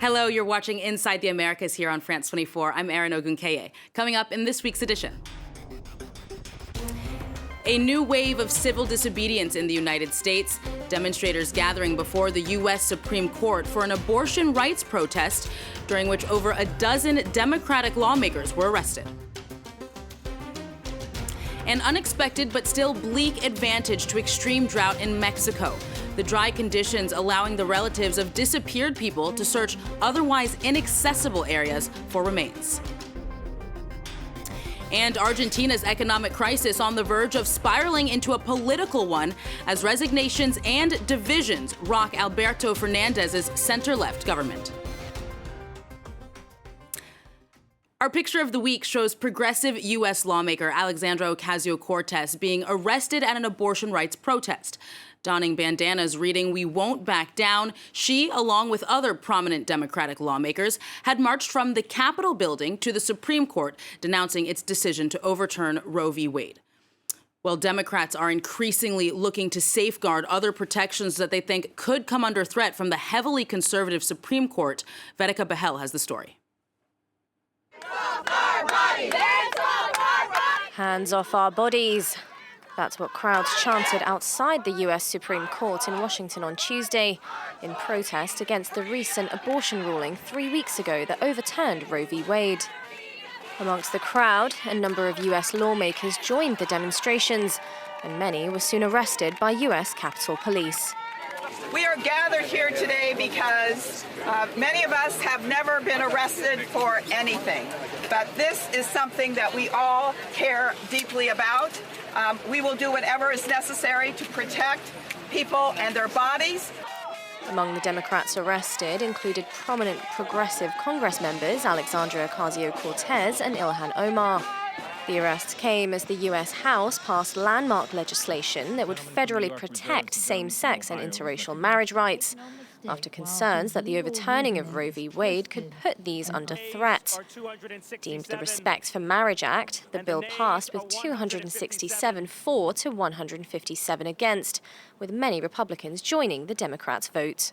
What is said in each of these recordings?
Hello, you're watching Inside the Americas here on France 24. I'm Erin Ogunkeye. Coming up in this week's edition. A new wave of civil disobedience in the United States. Demonstrators gathering before the U.S. Supreme Court for an abortion rights protest, during which over a dozen Democratic lawmakers were arrested. An unexpected but still bleak advantage to extreme drought in Mexico. The dry conditions allowing the relatives of disappeared people to search otherwise inaccessible areas for remains. And Argentina's economic crisis on the verge of spiraling into a political one as resignations and divisions rock Alberto Fernandez's center-left government. Our picture of the week shows progressive U.S. lawmaker Alexandra Ocasio-Cortez being arrested at an abortion rights protest. Donning bandanas reading, "We won't back down," she, along with other prominent Democratic lawmakers, had marched from the Capitol building to the Supreme Court, denouncing its decision to overturn Roe v. Wade. Well, Democrats are increasingly looking to safeguard other protections that they think could come under threat from the heavily conservative Supreme Court. Vedika Behel has the story. Hands off our bodies. That's what crowds chanted outside the U.S. Supreme Court in Washington on Tuesday in protest against the recent abortion ruling 3 weeks ago that overturned Roe v. Wade. Amongst the crowd, a number of U.S. lawmakers joined the demonstrations, and many were soon arrested by U.S. Capitol Police. We are gathered here today because many of us have never been arrested for anything. But this is something that we all care deeply about. We will do whatever is necessary to protect people and their bodies. Among the Democrats arrested included prominent progressive Congress members Alexandra Ocasio-Cortez and Ilhan Omar. The arrests came as the U.S. House passed landmark legislation that would federally protect same-sex and interracial marriage rights, after concerns that the overturning of Roe v. Wade could put these under threat. Deemed the Respect for Marriage Act, the bill passed with 267 for to 157 against, with many Republicans joining the Democrats' vote.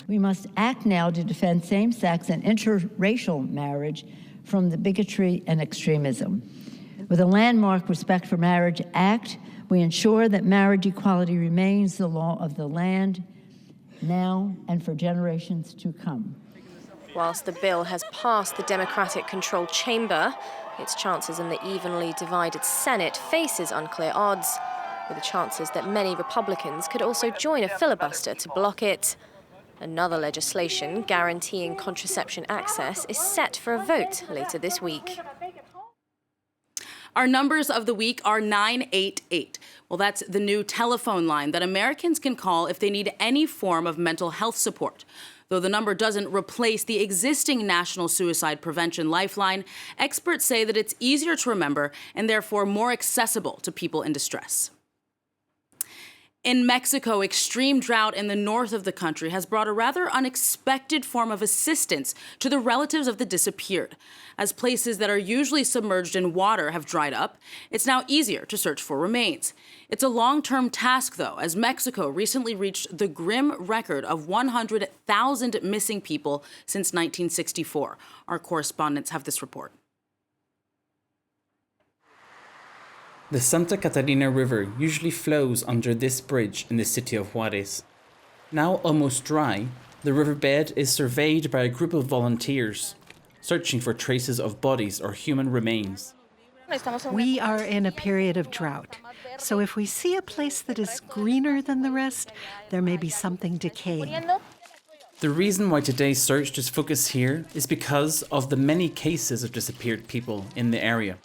We must act now to defend same-sex and interracial marriage from the bigotry and extremism. With a landmark Respect for Marriage Act, we ensure that marriage equality remains the law of the land now and for generations to come. Whilst the bill has passed the Democratic-controlled chamber, its chances in the evenly divided Senate faces unclear odds, with the chances that many Republicans could also join a filibuster to block it. Another legislation guaranteeing contraception access is set for a vote later this week. Our numbers of the week are 988. Well, that's the new telephone line that Americans can call if they need any form of mental health support. Though the number doesn't replace the existing National Suicide Prevention Lifeline, experts say that it's easier to remember and therefore more accessible to people in distress. In Mexico, extreme drought in the north of the country has brought a rather unexpected form of assistance to the relatives of the disappeared. As places that are usually submerged in water have dried up, it's now easier to search for remains. It's a long-term task, though, as Mexico recently reached the grim record of 100,000 missing people since 1964. Our correspondents have this report. The Santa Catarina River usually flows under this bridge in the city of Juarez. Now almost dry, the riverbed is surveyed by a group of volunteers, searching for traces of bodies or human remains. We are in a period of drought, so if we see a place that is greener than the rest, there may be something decaying. The reason why today's search is focused here is because of the many cases of disappeared people in the area.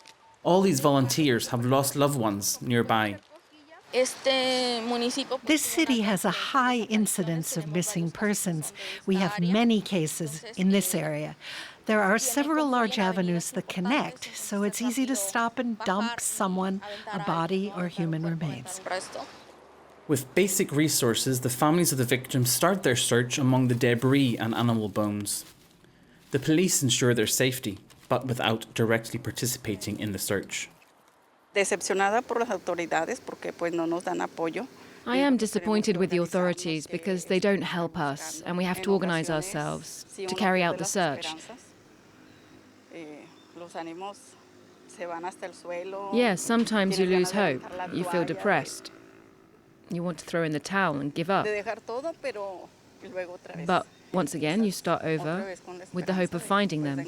All these volunteers have lost loved ones nearby. This city has a high incidence of missing persons. We have many cases in this area. There are several large avenues that connect, so it's easy to stop and dump someone, a body, or human remains. With basic resources, the families of the victims start their search among the debris and animal bones. The police ensure their safety, but without directly participating in the search. Decepcionada por las autoridades porque pues no nos dan apoyo. I am disappointed with the authorities because they don't help us and we have to organize ourselves to carry out the search. Yes, sometimes you lose hope. You feel depressed. You want to throw in the towel and give up. But once again, you start over with the hope of finding them.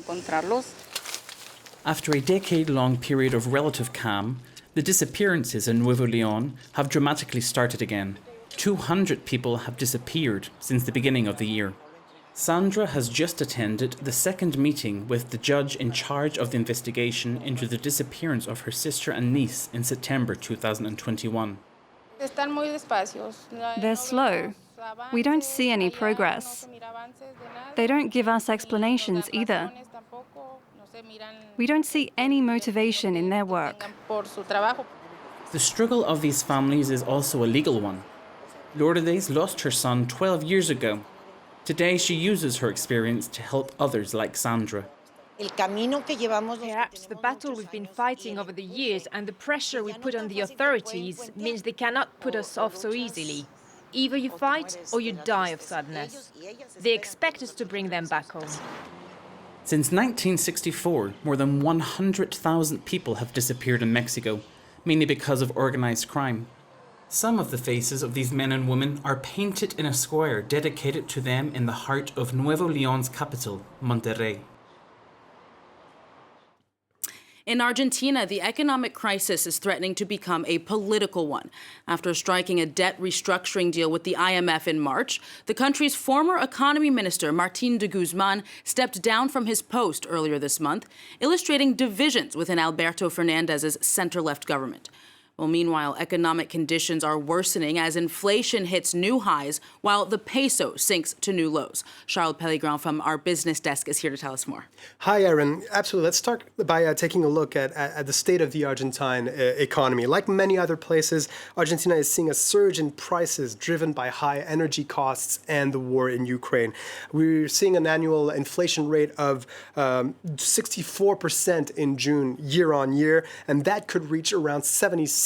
After a decade-long period of relative calm, the disappearances in Nuevo León have dramatically started again. 200 people have disappeared since the beginning of the year. Sandra has just attended the second meeting with the judge in charge of the investigation into the disappearance of her sister and niece in September 2021. They're slow. We don't see any progress. They don't give us explanations either. We don't see any motivation in their work. The struggle of these families is also a legal one. Lourdes lost her son 12 years ago. Today she uses her experience to help others like Sandra. Perhaps the battle we've been fighting over the years and the pressure we put on the authorities means they cannot put us off so easily. Either you fight or you die of sadness. They expect us to bring them back home. Since 1964, more than 100,000 people have disappeared in Mexico, mainly because of organized crime. Some of the faces of these men and women are painted in a square dedicated to them in the heart of Nuevo León's capital, Monterrey. In Argentina, the economic crisis is threatening to become a political one. After striking a debt restructuring deal with the IMF in March, the country's former economy minister, Martín de Guzmán, stepped down from his post earlier this month, illustrating divisions within Alberto Fernández's center-left government. Well, meanwhile, economic conditions are worsening as inflation hits new highs while the peso sinks to new lows. Charles Pellegrin from our business desk is here to tell us more. Hi, Erin. Absolutely. Let's start by taking a look at the state of the Argentine economy. Like many other places, Argentina is seeing a surge in prices driven by high energy costs and the war in Ukraine. We're seeing an annual inflation rate of 64% in June year on year, and that could reach around 76%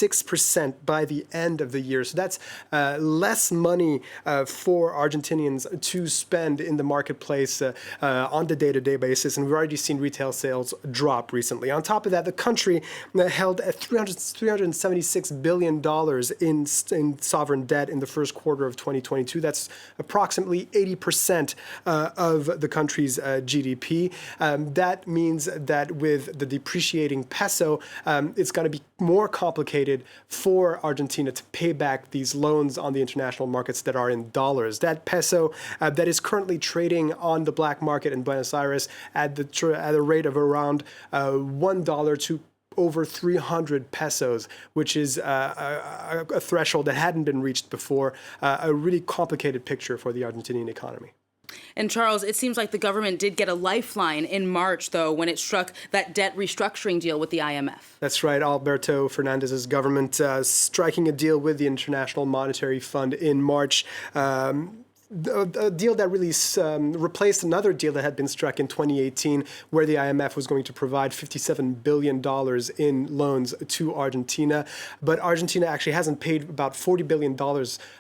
by the end of the year. So that's less money for Argentinians to spend in the marketplace on the day-to-day basis. And we've already seen retail sales drop recently. On top of that, the country held at $376 billion in sovereign debt in the first quarter of 2022. That's approximately 80% of the country's GDP. That means that with the depreciating peso, it's going to be more complicated for Argentina to pay back these loans on the international markets that are in dollars. That peso that is currently trading on the black market in Buenos Aires at a rate of around $1 to over 300 pesos, which is a threshold that hadn't been reached before. A really complicated picture for the Argentinian economy. And Charles, it seems like the government did get a lifeline in March, though, when it struck that debt restructuring deal with the IMF. That's right. Alberto Fernández's government striking a deal with the International Monetary Fund in March. A deal that really replaced another deal that had been struck in 2018, where the IMF was going to provide $57 billion in loans to Argentina. But Argentina actually hasn't paid about $40 billion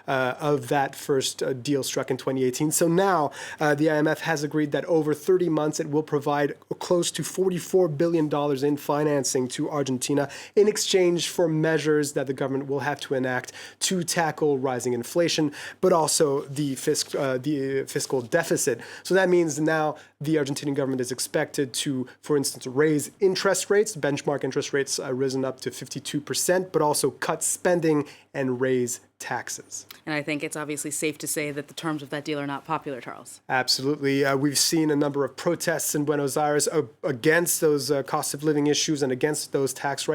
of that first deal struck in 2018. So now the IMF has agreed that over 30 months it will provide close to $44 billion in financing to Argentina in exchange for measures that the government will have to enact to tackle rising inflation, but also the fiscal deficit. So that means now the Argentinian government is expected to, for instance, raise interest rates. Benchmark interest rates risen up to 52%, but also cut spending and raise taxes. And I think it's obviously safe to say that the terms of that deal are not popular, Charles. Absolutely. We've seen a number of protests in Buenos Aires against those cost of living issues and against those tax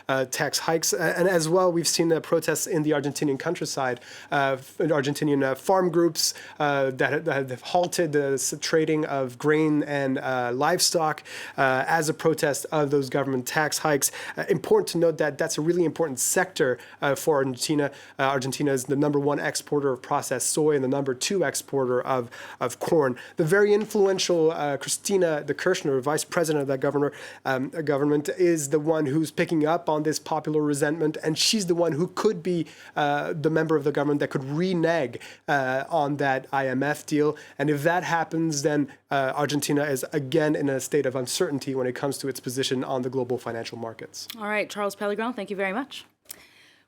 hikes. And as well, we've seen protests in the Argentinian countryside, Argentinian farm groups that have halted the trading of grain grain and livestock as a protest of those government tax hikes. Important to note that that's a really important sector for Argentina. Argentina is the number 1 exporter of processed soy and the number 2 exporter of corn. The very influential Cristina de Kirchner, vice president of that government, is the one who's picking up on this popular resentment, and she's the one who could be the member of the government that could renege on that IMF deal. And if that happens, then Argentina is again in a state of uncertainty when it comes to its position on the global financial markets. All right, Charles Pellegrin, thank you very much.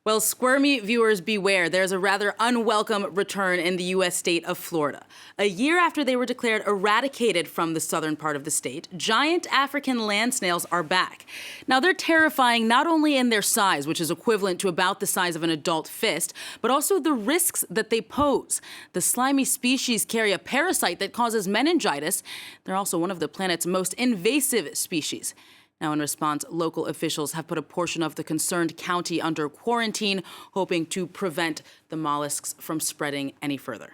Well, squirmy viewers beware. There's a rather unwelcome return in the U.S. state of Florida. A year after they were declared eradicated from the southern part of the state, giant African land snails are back. Now, they're terrifying not only in their size, which is equivalent to about the size of an adult fist, but also the risks that they pose. The slimy species carry a parasite that causes meningitis. They're also one of the planet's most invasive species. Now, in response, local officials have put a portion of the concerned county under quarantine, hoping to prevent the mollusks from spreading any further.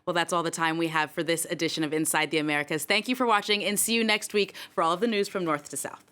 Well, that's all the time we have for this edition of Inside the Americas. Thank you for watching, and see you next week for all of the news from north to south.